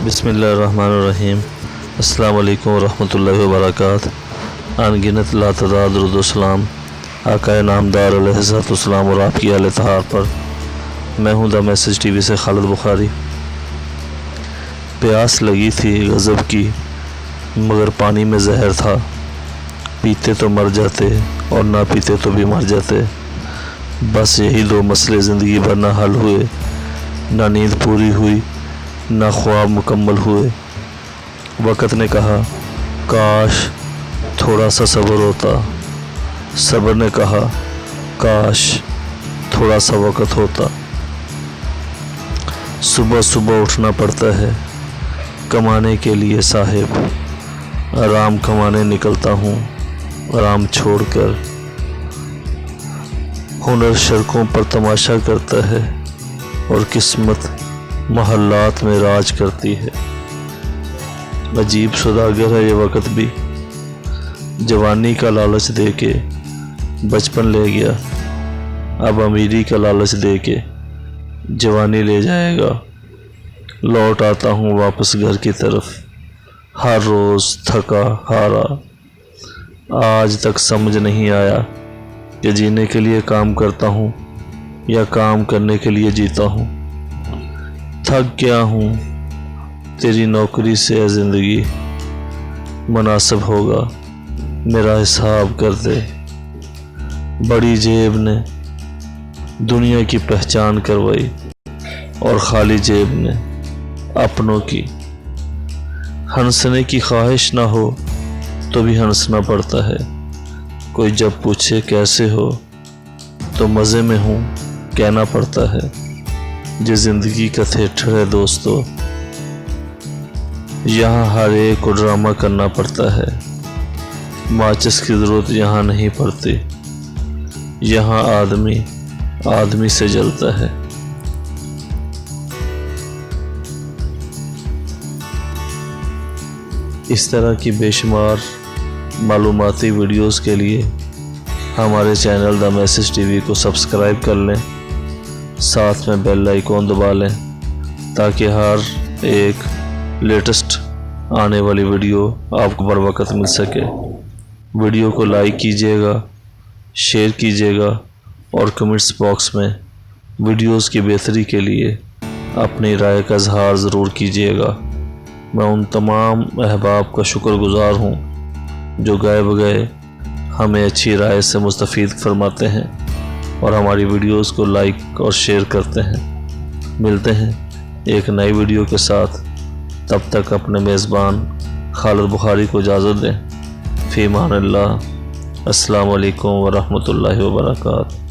بسم اللہ الرحمن الرحیم۔ السلام علیکم ورحمۃ اللہ وبرکاتہ۔ ان گنت لاتعداد درود و سلام آقائے نامدار علیہ الصلوۃ والسلام اور آپ کی اہل طہار پر۔ میں ہوں دا میسج ٹی وی سے خالد بخاری۔ پیاس لگی تھی غضب کی مگر پانی میں زہر تھا، پیتے تو مر جاتے اور نہ پیتے تو بھی مر جاتے۔ بس یہی دو مسئلے زندگی بھر نہ حل ہوئے، نہ نیند پوری ہوئی نہ خواب مکمل ہوئے۔ وقت نے کہا کاش تھوڑا سا صبر ہوتا، صبر نے کہا کاش تھوڑا سا وقت ہوتا۔ صبح صبح اٹھنا پڑتا ہے کمانے کے لیے صاحب، آرام کمانے نکلتا ہوں آرام چھوڑ کر۔ ہنر سڑکوں پر تماشا کرتا ہے اور قسمت محلات میں راج کرتی ہے۔ عجیب سوداگر ہے یہ وقت بھی، جوانی کا لالچ دے کے بچپن لے گیا، اب امیری کا لالچ دے کے جوانی لے جائے گا۔ لوٹ آتا ہوں واپس گھر کی طرف، ہر روز تھکا ہارا۔ آج تک سمجھ نہیں آیا کہ جینے کے لیے کام کرتا ہوں یا کام کرنے کے لیے جیتا ہوں۔ تھک گیا ہوں تیری نوکری سے اے زندگی، مناسب ہوگا میرا حساب کر دے۔ بڑی جیب نے دنیا کی پہچان کروائی اور خالی جیب نے اپنوں کی۔ ہنسنے کی خواہش نہ ہو تو بھی ہنسنا پڑتا ہے، کوئی جب پوچھے کیسے ہو تو مزے میں ہوں کہنا پڑتا ہے۔ یہ زندگی کا تھیٹر ہے دوستو، یہاں ہر ایک کو ڈرامہ کرنا پڑتا ہے۔ ماچس کی ضرورت یہاں نہیں پڑتی، یہاں آدمی آدمی سے جلتا ہے۔ اس طرح کی بے شمار معلوماتی ویڈیوز کے لیے ہمارے channel the message T V کو سبسکرائب کر لیں، ساتھ میں بیل آئیکن دبا لیں تاکہ ہر ایک لیٹسٹ آنے والی ویڈیو آپ کو بر وقت مل سکے۔ ویڈیو کو لائک کیجیے گا، شیئر کیجیے گا اور کمنٹس باکس میں ویڈیوز کی بہتری کے لیے اپنی رائے کا اظہار ضرور کیجیے گا۔ میں ان تمام احباب کا شکر گزار ہوں جو گئے بگئے ہمیں اچھی رائے سے مستفید فرماتے ہیں اور ہماری ویڈیوز کو لائک اور شیئر کرتے ہیں۔ ملتے ہیں ایک نئی ویڈیو کے ساتھ، تب تک اپنے میزبان خالد بخاری کو اجازت دیں۔ فی امان اللہ۔ السلام علیکم ورحمۃ اللہ وبرکاتہ۔